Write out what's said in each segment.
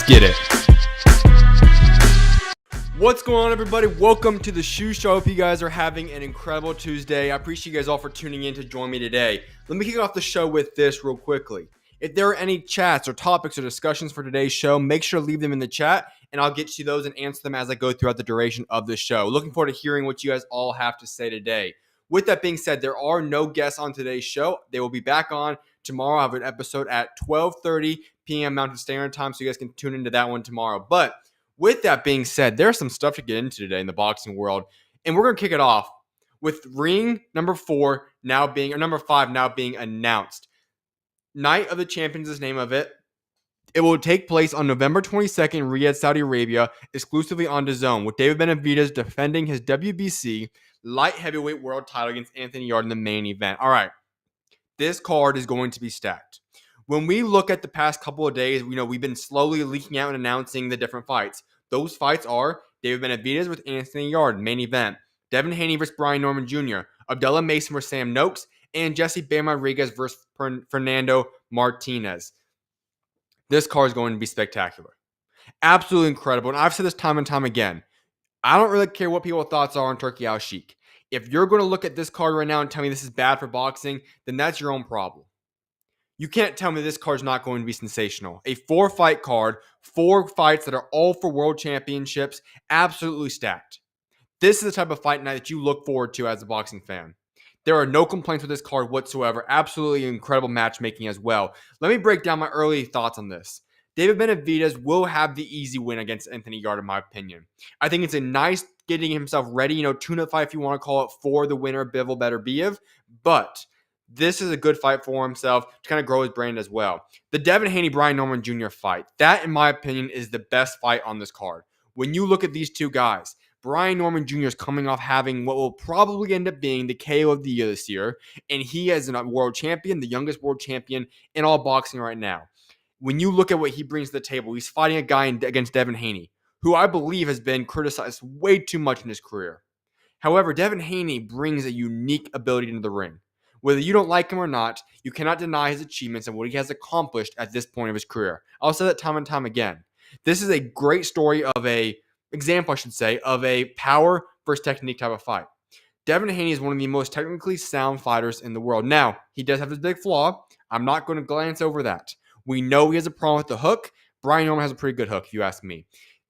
get it. What's going on, everybody? Welcome to the SchuZ Show. Hope you guys are having an incredible Tuesday. I appreciate you guys all for tuning in to join me today. Let me kick off the show with this real quickly. If there are any chats or topics or discussions for today's show, make sure to leave them in the chat, and I'll get to those and answer them as I go throughout the duration of the show. Looking forward to hearing what you guys all have to say today. With that being said, there are no guests on today's show. They will be back on tomorrow. I have an episode at 12:30 p.m. Mountain Standard Time, so you guys can tune into that one tomorrow. But with that being said, there's some stuff to get into today in the boxing world, and we're going to kick it off with ring number 5 now being announced. Night of the Champions is the name of it. It will take place on November 22nd in Riyadh, Saudi Arabia, exclusively on DAZN, with David Benavidez defending his WBC light heavyweight world title against Anthony Yarde in the main event. All right, this card is going to be stacked. When we look at the past couple of days, we've been slowly leaking out and announcing the different fights. Those fights are David Benavidez with Anthony Yarde, main event. Devin Haney versus Brian Norman Jr. Abdullah Mason versus Sam Noakes. And Jesse Bam Rodriguez versus Fernando Martinez. This card is going to be spectacular. Absolutely incredible. And I've said this time and time again. I don't really care what people's thoughts are on Turki Al-Sheikh. If you're going to look at this card right now and tell me this is bad for boxing, then that's your own problem. You can't tell me this card is not going to be sensational. A 4-fight card, 4 fights that are all for world championships, absolutely stacked. This is the type of fight night that you look forward to as a boxing fan. There are no complaints with this card whatsoever. Absolutely incredible matchmaking as well. Let me break down my early thoughts on this. David Benavidez will have the easy win against Anthony Yarde, in my opinion. I think it's a nice getting himself ready, tune-up fight if you want to call it, for the winner, Bivol Beterbiev. But this is a good fight for himself to kind of grow his brand as well. The Devin Haney-Brian Norman Jr. fight, that, in my opinion, is the best fight on this card. When you look at these two guys, Brian Norman Jr. is coming off having what will probably end up being the KO of the year this year, and he is a world champion, the youngest world champion in all boxing right now. When you look at what he brings to the table, he's fighting a guy against Devin Haney, who I believe has been criticized way too much in his career. However, Devin Haney brings a unique ability into the ring. Whether you don't like him or not, you cannot deny his achievements and what he has accomplished at this point of his career. I'll say that time and time again. This is a great story of of a power versus technique type of fight. Devin Haney is one of the most technically sound fighters in the world. Now, he does have this big flaw. I'm not going to glance over that. We know he has a problem with the hook. Brian Norman has a pretty good hook, if you ask me.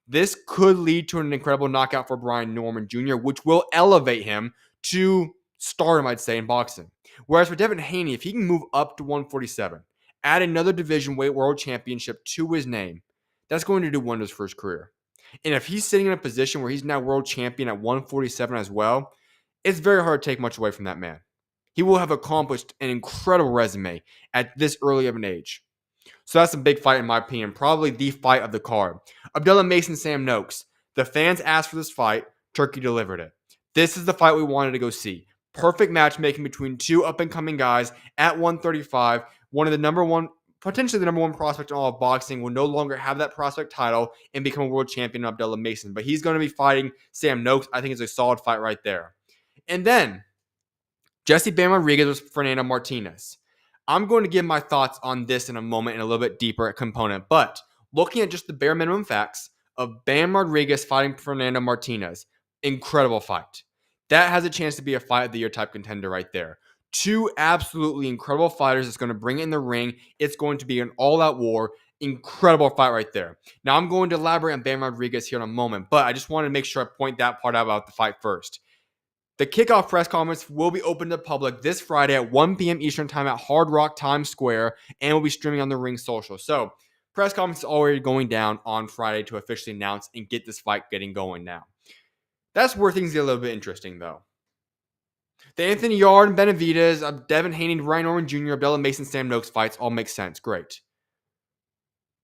This could lead to an incredible knockout for Brian Norman Jr., which will elevate him to stardom, I'd say, in boxing. Whereas for Devin Haney, if he can move up to 147, add another division weight world championship to his name, that's going to do wonders for his career. And if he's sitting in a position where he's now world champion at 147 as well, it's very hard to take much away from that man. He will have accomplished an incredible resume at this early of an age. So that's a big fight in my opinion, probably the fight of the card. Abdullah Mason, Sam Noakes. The fans asked for this fight. Turkey delivered it. This is the fight we wanted to go see. Perfect matchmaking between two up-and-coming guys at 135. Potentially the number one prospect in all of boxing will no longer have that prospect title and become a world champion in Abdullah Mason. But he's going to be fighting Sam Noakes. I think it's a solid fight right there. And then Jesse Bam Rodriguez versus Fernando Martinez. I'm going to give my thoughts on this in a moment in a little bit deeper component. But looking at just the bare minimum facts of Bam Rodriguez fighting Fernando Martinez, incredible fight. That has a chance to be a fight of the year type contender right there. Two absolutely incredible fighters that's going to bring it in the ring. It's going to be an all-out war. Incredible fight right there. Now, I'm going to elaborate on Bam Rodriguez here in a moment, but I just want to make sure I point that part out about the fight first. The kickoff press conference will be open to the public this Friday at 1 p.m. Eastern Time at Hard Rock Times Square, and will be streaming on the Ring Social. So, press conference is already going down on Friday to officially announce and get this fight getting going now. That's where things get a little bit interesting, though. The Anthony Yarde and Benavidez, Devin Haney, Brian Norman Jr., Abdullah Mason, Sam Noakes fights all make sense. Great.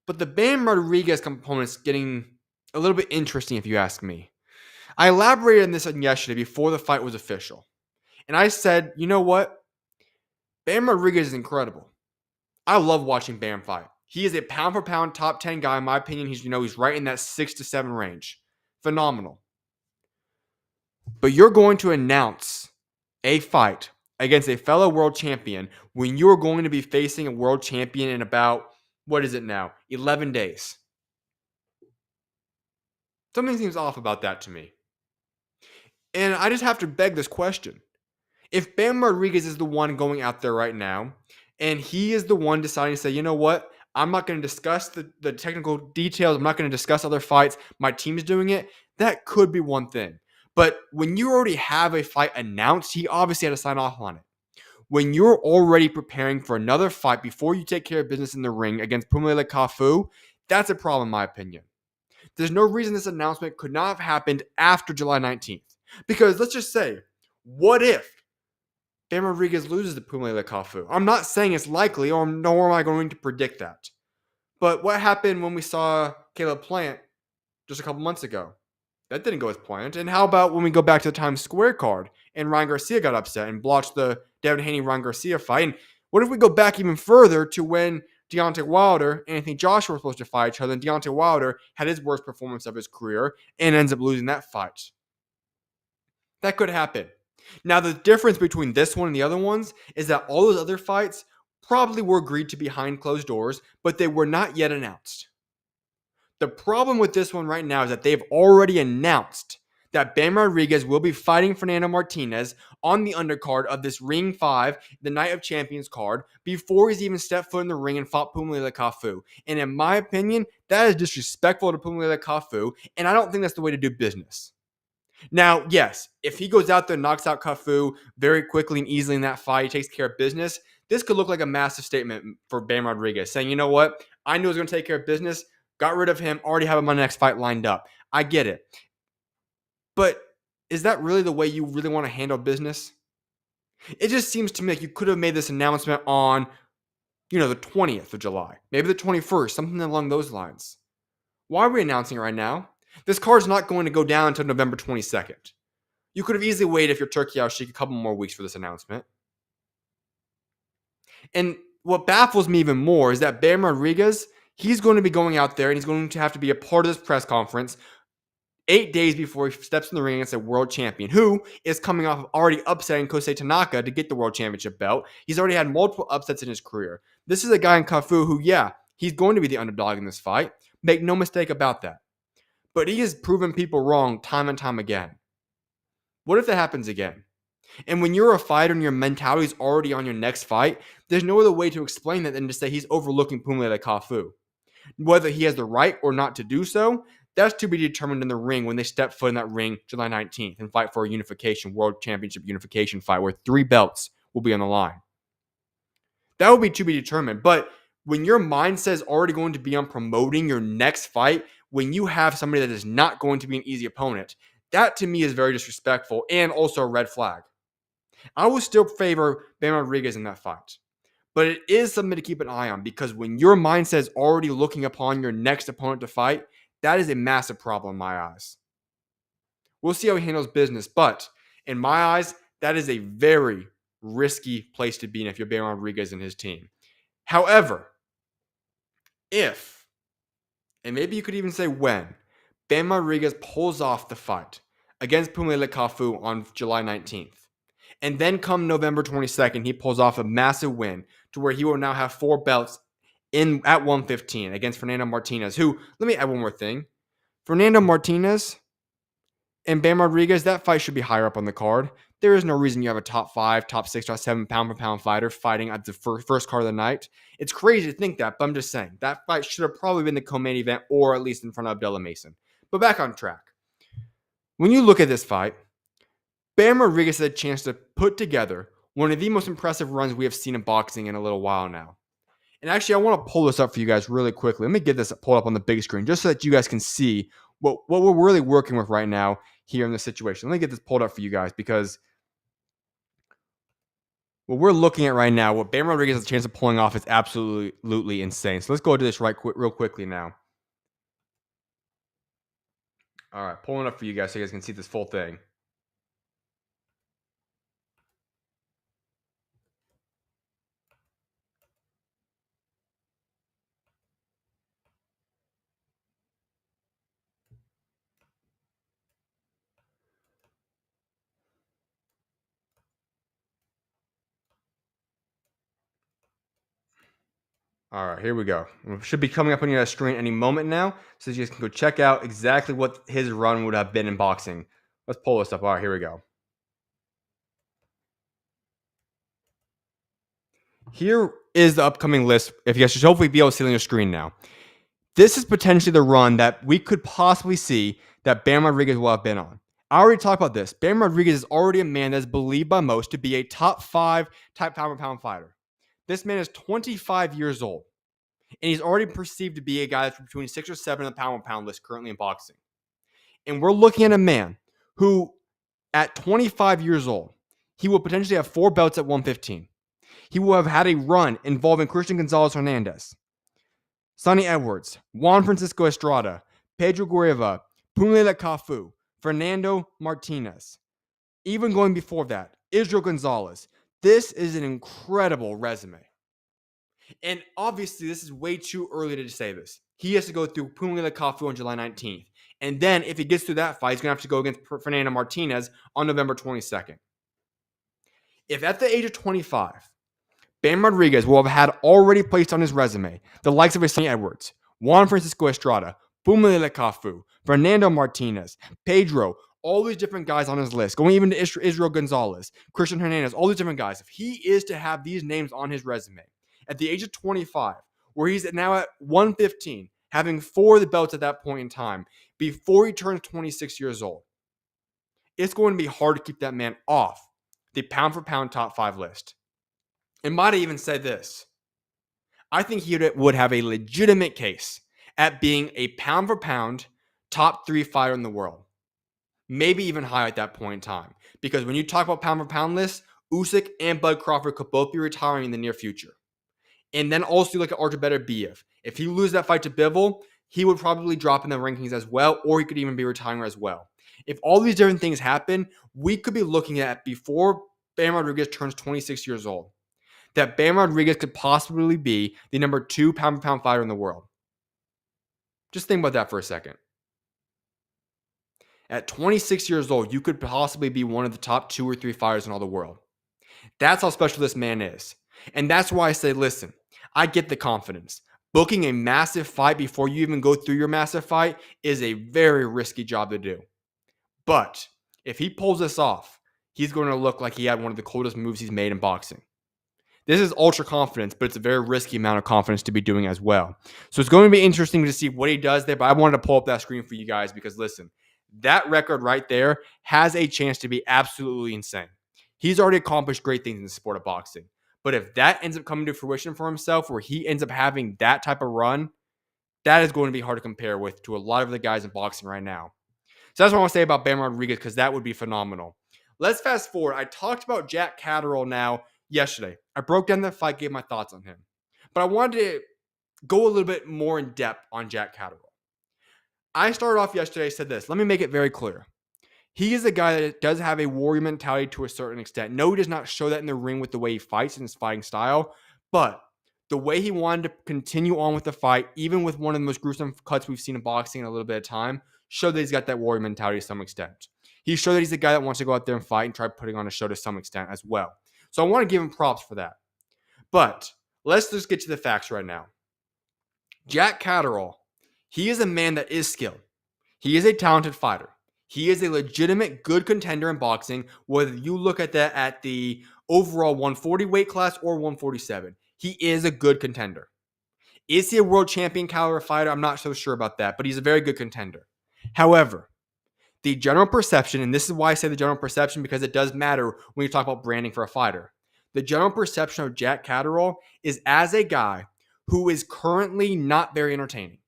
But the Bam Rodriguez component is getting a little bit interesting, if you ask me. I elaborated on this yesterday before the fight was official. And I said, you know what? Bam Rodriguez is incredible. I love watching Bam fight. He is a pound-for-pound top 10 guy. In my opinion, he's right in that 6 to 7 range. Phenomenal. But you're going to announce a fight against a fellow world champion when you're going to be facing a world champion in about, 11 days. Something seems off about that to me. And I just have to beg this question. If Bam Rodriguez is the one going out there right now, and he is the one deciding to say, you know what, I'm not going to discuss the technical details, I'm not going to discuss other fights, my team's doing it, that could be one thing. But when you already have a fight announced, he obviously had to sign off on it. When you're already preparing for another fight before you take care of business in the ring against Phumelela Cafu, that's a problem in my opinion. There's no reason this announcement could not have happened after July 19th. Because let's just say, what if Bam Rodriguez loses to Phumelela Cafu? I'm not saying it's likely, or nor am I going to predict that. But what happened when we saw Caleb Plant just a couple months ago? That didn't go as planned. And how about when we go back to the Times Square card and Ryan Garcia got upset and blotched the Devin Haney-Ryan Garcia fight? And what if we go back even further to when Deontay Wilder and Anthony Joshua were supposed to fight each other, and Deontay Wilder had his worst performance of his career and ends up losing that fight? That could happen. Now, the difference between this one and the other ones is that all those other fights probably were agreed to behind closed doors, but they were not yet announced. The problem with this one right now is that they've already announced that Bam Rodriguez will be fighting Fernando Martinez on the undercard of this Ring 5, the Night of Champions card, before he's even stepped foot in the ring and fought Phumelela Cafu. And in my opinion, that is disrespectful to Phumelela Cafu, and I don't think that's the way to do business. Now, yes, if he goes out there and knocks out Cafu very quickly and easily in that fight, he takes care of business, this could look like a massive statement for Bam Rodriguez, saying, you know what, I knew I was going to take care of business, got rid of him, already have him on my next fight lined up. I get it. But is that really the way you really want to handle business? It just seems to me like you could have made this announcement on, the 20th of July, maybe the 21st, something along those lines. Why are we announcing it right now? This card's not going to go down until November 22nd. You could have easily waited if you're Turkey Al-Sheikh a couple more weeks for this announcement. And what baffles me even more is that Bam Rodriguez, he's going to be going out there and he's going to have to be a part of this press conference 8 days before he steps in the ring against a world champion who is coming off of already upsetting Kosei Tanaka to get the world championship belt. He's already had multiple upsets in his career. This is a guy in Cafu who, yeah, he's going to be the underdog in this fight. Make no mistake about that. But he has proven people wrong time and time again. What if that happens again? And when you're a fighter and your mentality is already on your next fight, there's no other way to explain that than to say he's overlooking Phumelela Cafu. Whether he has the right or not to do so, that's to be determined in the ring when they step foot in that ring July 19th and fight for a unification, world championship unification fight where 3 belts will be on the line. That will be to be determined. But when your mindset is already going to be on promoting your next fight, when you have somebody that is not going to be an easy opponent, that to me is very disrespectful and also a red flag. I would still favor Bam Rodriguez in that fight. But it is something to keep an eye on because when your mindset is already looking upon your next opponent to fight, that is a massive problem in my eyes. We'll see how he handles business, but in my eyes, that is a very risky place to be in if you're Bam Rodriguez and his team. However, if, and maybe you could even say when, Bam Rodriguez pulls off the fight against Phumelela Cafu on July 19th, and then come November 22nd, he pulls off a massive win to where he will now have 4 belts at 115 against Fernando Martinez, who, let me add one more thing. Fernando Martinez and Bam Rodriguez, that fight should be higher up on the card. There is no reason you have a top 5, top 6, top 7 pound-for-pound fighter fighting at the first card of the night. It's crazy to think that, but I'm just saying. That fight should have probably been the co-main event or at least in front of Abdullah Mason. But back on track. When you look at this fight, Bam Rodriguez had a chance to put together one of the most impressive runs we have seen in boxing in a little while now. And actually, I want to pull this up for you guys really quickly. Let me get this pulled up on the big screen just so that you guys can see what we're really working with right now here in this situation. Let me get this pulled up for you guys because what we're looking at right now, what Bam Rodriguez has a chance of pulling off is absolutely insane. So let's go to this real quickly now. All right, pulling up for you guys so you guys can see this full thing. All right, here we go. It should be coming up on your screen any moment now, so you guys can go check out exactly what his run would have been in boxing. Let's pull this up. All right, here we go. Here is the upcoming list. If you guys should hopefully be able to see on your screen now. This is potentially the run that we could possibly see that Bam Rodriguez will have been on. I already talked about this. Bam Rodriguez is already a man that is believed by most to be a top 5 type pound-for-pound fighter. This man is 25 years old, and he's already perceived to be a guy that's between 6 or 7 on the pound-for-pound list currently in boxing. And we're looking at a man who, at 25 years old, he will potentially have 4 belts at 115. He will have had a run involving Christian Gonzalez Hernandez, Sonny Edwards, Juan Francisco Estrada, Pedro Guerrero, Phumelela Cafu, Fernando Martinez. Even going before that, Israel Gonzalez. This is an incredible resume. And obviously, this is way too early to say this. He has to go through Phumelela Cafu on July 19th. And then, if he gets through that fight, he's going to have to go against Fernando Martinez on November 22nd. If at the age of 25, Bam Rodriguez will have had already placed on his resume the likes of a Sonny Edwards, Juan Francisco Estrada, Phumelela Cafu, Fernando Martinez, Pedro, all these different guys on his list, going even to Israel Gonzalez, Christian Hernandez, all these different guys. If he is to have these names on his resume at the age of 25, where he's now at 115, having 4 of the belts at that point in time, before he turns 26 years old, it's going to be hard to keep that man off the pound-for-pound top 5 list. And might even say this. I think he would have a legitimate case at being a pound-for-pound top 3 fighter in the world. Maybe even higher at that point in time. Because when you talk about pound-for-pound lists, Usyk and Bud Crawford could both be retiring in the near future. And then also look at Artur Beterbiev. If he loses that fight to Bivol, he would probably drop in the rankings as well, or he could even be retiring as well. If all these different things happen, we could be looking at, before Bam Rodriguez turns 26 years old, that Bam Rodriguez could possibly be the number 2 pound-for-pound fighter in the world. Just think about that for a second. At 26 years old, you could possibly be one of the top 2 or 3 fighters in all the world. That's how special this man is. And that's why I say, listen, I get the confidence. Booking a massive fight before you even go through your massive fight is a very risky job to do. But if he pulls this off, he's going to look like he had one of the coldest moves he's made in boxing. This is ultra confidence, but it's a very risky amount of confidence to be doing as well. So it's going to be interesting to see what he does there, but I wanted to pull up that screen for you guys because, listen, that record right there has a chance to be absolutely insane. He's already accomplished great things in the sport of boxing. But if that ends up coming to fruition for himself, where he ends up having that type of run, that is going to be hard to compare with to a lot of the guys in boxing right now. So that's what I want to say about Bam Rodriguez, because that would be phenomenal. Let's fast forward. I talked about Jack Catterall now yesterday. I broke down that fight, gave my thoughts on him. But I wanted to go a little bit more in depth on Jack Catterall. I started off yesterday, said this. Let me make it very clear. He is a guy that does have a warrior mentality to a certain extent. No, he does not show that in the ring with the way he fights and his fighting style. But the way he wanted to continue on with the fight, even with one of the most gruesome cuts we've seen in boxing in a little bit of time, showed that he's got that warrior mentality to some extent. He showed that he's a guy that wants to go out there and fight and try putting on a show to some extent as well. So I want to give him props for that. But let's just get to the facts right now. Jack Catterall, he is a man that is skilled. He is a talented fighter. He is a legitimate good contender in boxing, whether you look at that at the overall 140 weight class or 147. He is a good contender. Is he a world champion caliber fighter? I'm not so sure about that, but he's a very good contender. However, the general perception, and this is why I say the general perception, because it does matter when you talk about branding for a fighter. The general perception of Jack Catterall is as a guy who is currently not very entertaining.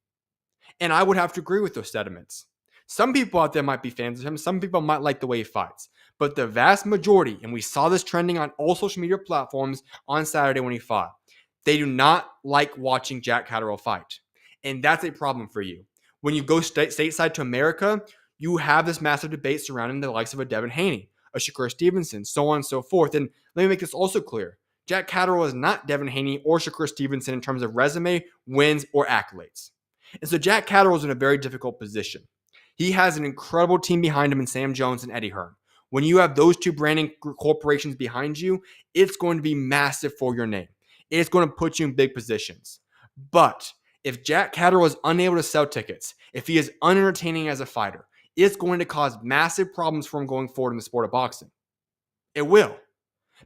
And I would have to agree with those sentiments. Some people out there might be fans of him. Some people might like the way he fights. But the vast majority, and we saw this trending on all social media platforms on Saturday when he fought, they do not like watching Jack Catterall fight. And that's a problem for you. When you go stateside to America, you have this massive debate surrounding the likes of a Devin Haney, a Shakur Stevenson, so on and so forth. And let me make this also clear. Jack Catterall is not Devin Haney or Shakur Stevenson in terms of resume, wins, or accolades. And so Jack Catterall is in a very difficult position. He has an incredible team behind him in Sam Jones and Eddie Hearn. When you have those two branding corporations behind you, it's going to be massive for your name. It's going to put you in big positions. But if Jack Catterall is unable to sell tickets, if he is unentertaining as a fighter, it's going to cause massive problems for him going forward in the sport of boxing. It will.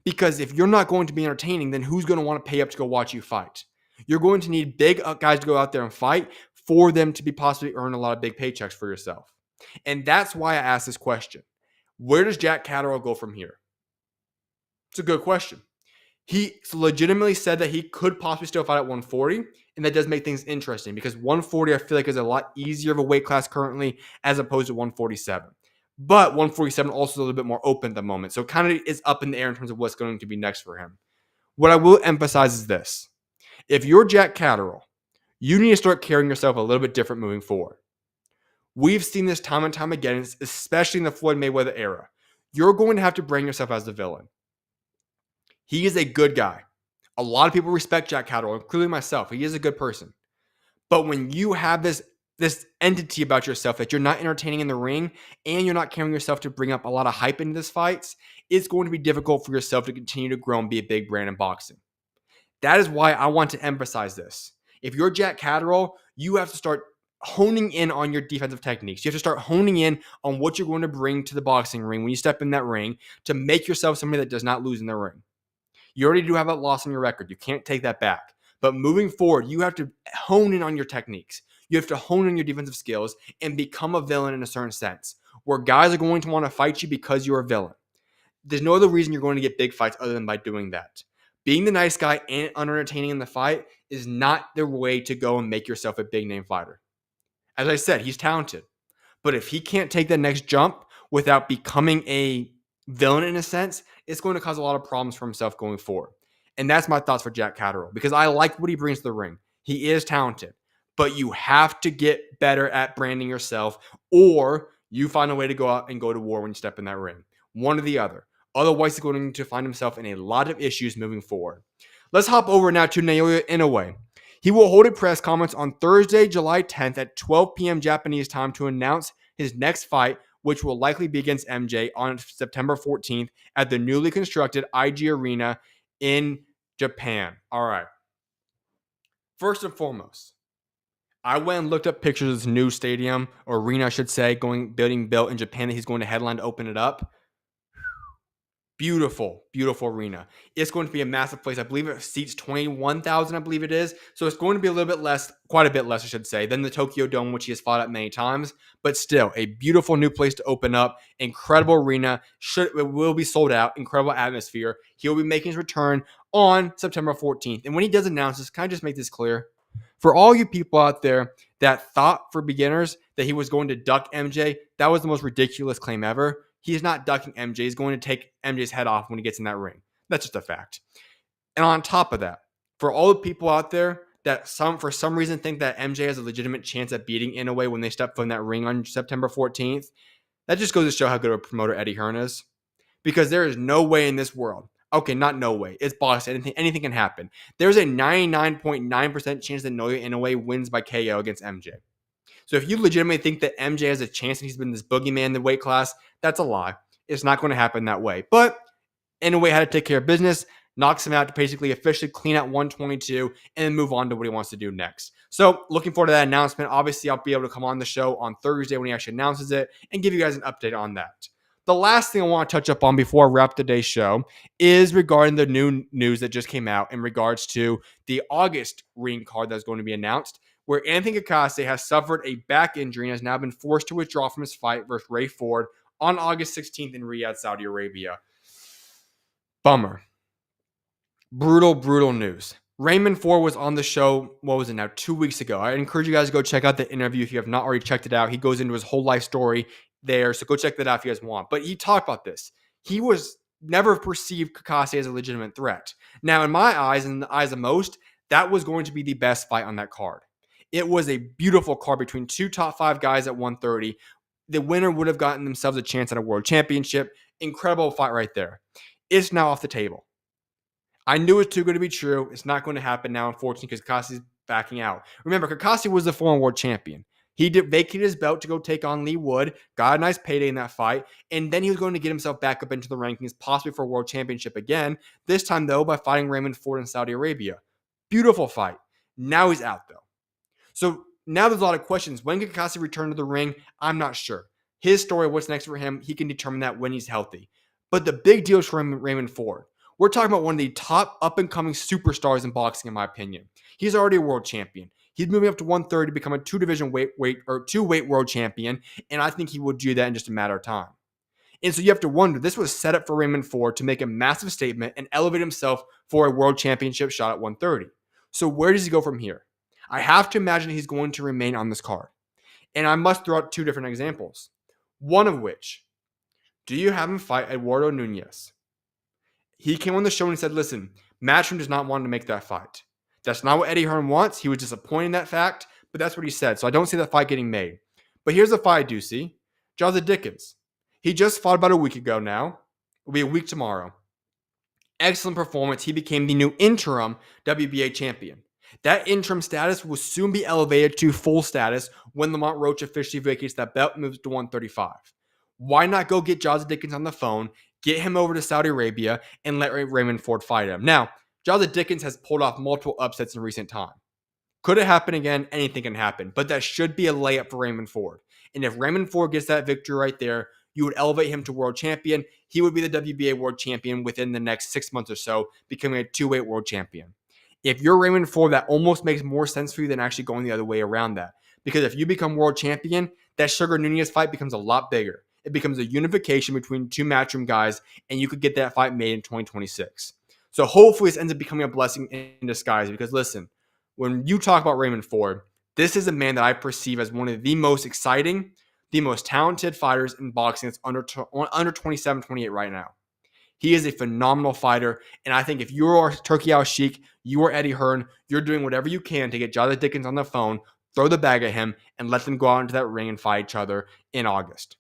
Because if you're not going to be entertaining, then who's going to want to pay up to go watch you fight? You're going to need big guys to go out there and fight for them to be possibly earn a lot of big paychecks for yourself. And that's why I asked this question. Where does Jack Catterall go from here? It's a good question. He legitimately said that he could possibly still fight at 140, and that does make things interesting because 140 I feel like is a lot easier of a weight class currently as opposed to 147. But 147 also is a little bit more open at the moment, so it kind of is up in the air in terms of what's going to be next for him. What I will emphasize is this. If you're Jack Catterall, you need to start carrying yourself a little bit different moving forward. We've seen this time and time again, especially in the Floyd Mayweather era. You're going to have to brand yourself as the villain. He is a good guy. A lot of people respect Jack Catterall, including myself. He is a good person. But when you have this entity about yourself that you're not entertaining in the ring and you're not carrying yourself to bring up a lot of hype into this fights, it's going to be difficult for yourself to continue to grow and be a big brand in boxing. That is why I want to emphasize this. If you're Jack Catterall, you have to start honing in on your defensive techniques. You have to start honing in on what you're going to bring to the boxing ring when you step in that ring to make yourself somebody that does not lose in the ring. You already do have a loss on your record. You can't take that back. But moving forward, you have to hone in on your techniques. You have to hone in your defensive skills and become a villain in a certain sense, where guys are going to want to fight you because you're a villain. There's no other reason you're going to get big fights other than by doing that. Being the nice guy and unentertaining in the fight is not the way to go and make yourself a big name fighter. As I said, he's talented. But if he can't take the next jump without becoming a villain in a sense, it's going to cause a lot of problems for himself going forward. And that's my thoughts for Jack Catterall because I like what he brings to the ring. He is talented, but you have to get better at branding yourself or you find a way to go out and go to war when you step in that ring. One or the other. Otherwise, he's going to find himself in a lot of issues moving forward. Let's hop over now to Naoya Inoue. He will hold a press conference on Thursday, July 10th at 12 p.m. Japanese time to announce his next fight, which will likely be against MJ on September 14th at the newly constructed IG Arena in Japan. All right. First and foremost, I went and looked up pictures of this new stadium, or arena, I should say, being built in Japan that he's going to headline to open it up. Beautiful, beautiful arena. It's going to be a massive place. I believe it seats 21,000, I believe it is. So it's going to be a little bit less, quite a bit less, I should say, than the Tokyo Dome, which he has fought at many times. But still, a beautiful new place to open up. Incredible arena. It will be sold out. Incredible atmosphere. He'll be making his return on September 14th. And when he does announce this, can I just make this clear? For all you people out there that thought for beginners that he was going to duck MJ, that was the most ridiculous claim ever. He's not ducking MJ. He's going to take MJ's head off when he gets in that ring. That's just a fact. And on top of that, for all the people out there that for some reason think that MJ has a legitimate chance at beating Inoue when they step foot in that ring on September 14th, that just goes to show how good of a promoter Eddie Hearn is. Because there is no way in this world. Okay, not no way. It's boxing. Anything can happen. There's a 99.9% chance that Naoya Inoue wins by KO against MJ. So if you legitimately think that MJ has a chance and he's been this boogeyman in the weight class, that's a lie. It's not going to happen that way. But Inoue had to take care of business, knocks him out to basically officially clean out 122 and then move on to what he wants to do next. So looking forward to that announcement. Obviously, I'll be able to come on the show on Thursday when he actually announces it and give you guys an update on that. The last thing I want to touch up on before I wrap today's show is regarding the new news that just came out in regards to the August ring card that's going to be announced, where Anthony Cacace has suffered a back injury and has now been forced to withdraw from his fight versus Ray Ford on August 16th in Riyadh, Saudi Arabia. Bummer. Brutal, brutal news. Raymond Ford was on the show, 2 weeks ago. I encourage you guys to go check out the interview if you have not already checked it out. He goes into his whole life story there, so go check that out if you guys want. But he talked about this. He was never perceived Cacace as a legitimate threat. Now, in my eyes, and in the eyes of most, that was going to be the best fight on that card. It was a beautiful card between two top 5 guys at 130. The winner would have gotten themselves a chance at a world championship. Incredible fight right there. It's now off the table. I knew it was too good to be true. It's not going to happen now, unfortunately, because Cacace is backing out. Remember, Cacace was the former world champion. He vacated his belt to go take on Lee Wood, got a nice payday in that fight, and then he was going to get himself back up into the rankings, possibly for a world championship again, this time, though, by fighting Raymond Ford in Saudi Arabia. Beautiful fight. Now he's out, though. So now there's a lot of questions. When can Cacace return to the ring? I'm not sure. His story, what's next for him, he can determine that when he's healthy. But the big deal is for Raymond Ford. We're talking about one of the top up-and-coming superstars in boxing, in my opinion. He's already a world champion. He's moving up to 130 to become a two-weight world champion, and I think he will do that in just a matter of time. And so you have to wonder, this was set up for Raymond Ford to make a massive statement and elevate himself for a world championship shot at 130. So where does he go from here? I have to imagine he's going to remain on this card. And I must throw out two different examples. One of which, do you have him fight Eduardo Nunez? He came on the show and said, listen, Matchroom does not want to make that fight. That's not what Eddie Hearn wants. He was disappointed in that fact, but that's what he said. So I don't see that fight getting made. But here's the fight I do see. SchuZ Dickens. He just fought about a week ago now. It'll be a week tomorrow. Excellent performance. He became the new interim WBA champion. That interim status will soon be elevated to full status when Lamont Roach officially vacates that belt and moves to 135. Why not go get SchuZ Dickens on the phone, get him over to Saudi Arabia, and let Raymond Ford fight him? Now, SchuZ Dickens has pulled off multiple upsets in recent time. Could it happen again? Anything can happen. But that should be a layup for Raymond Ford. And if Raymond Ford gets that victory right there, you would elevate him to world champion. He would be the WBA world champion within the next 6 months or so, becoming a two-weight world champion. If you're Raymond Ford, that almost makes more sense for you than actually going the other way around that. Because if you become world champion, that Sugar Nunez fight becomes a lot bigger. It becomes a unification between two Matchroom guys, and you could get that fight made in 2026. So hopefully this ends up becoming a blessing in disguise. Because listen, when you talk about Raymond Ford, this is a man that I perceive as one of the most exciting, the most talented fighters in boxing that's under 27, 28 right now. He is a phenomenal fighter, and I think if you're Turki Al-Sheikh, you are Eddie Hearn, you're doing whatever you can to get SchuZ Dickens on the phone, throw the bag at him, and let them go out into that ring and fight each other in August.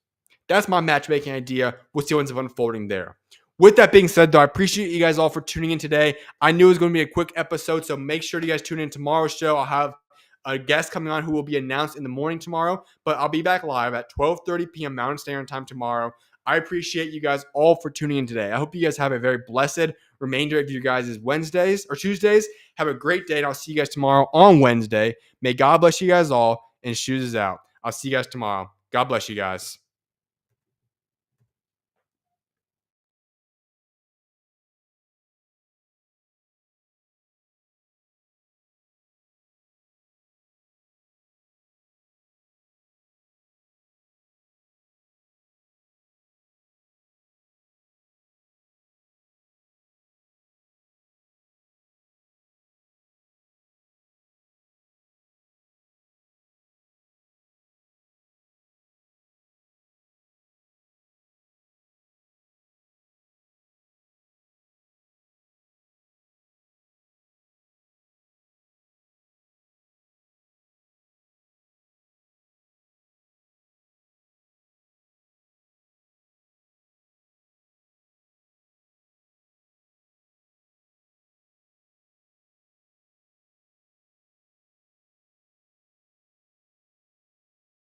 That's my matchmaking idea. We'll see what ends up unfolding there. With that being said, though, I appreciate you guys all for tuning in today. I knew it was going to be a quick episode, so make sure you guys tune in tomorrow's show. I'll have a guest coming on who will be announced in the morning tomorrow, but I'll be back live at 12:30 p.m. Mountain Standard Time tomorrow. I appreciate you guys all for tuning in today. I hope you guys have a very blessed remainder of your guys' Wednesdays or Tuesdays. Have a great day, and I'll see you guys tomorrow on Wednesday. May God bless you guys all, and SchuZ is out. I'll see you guys tomorrow. God bless you guys.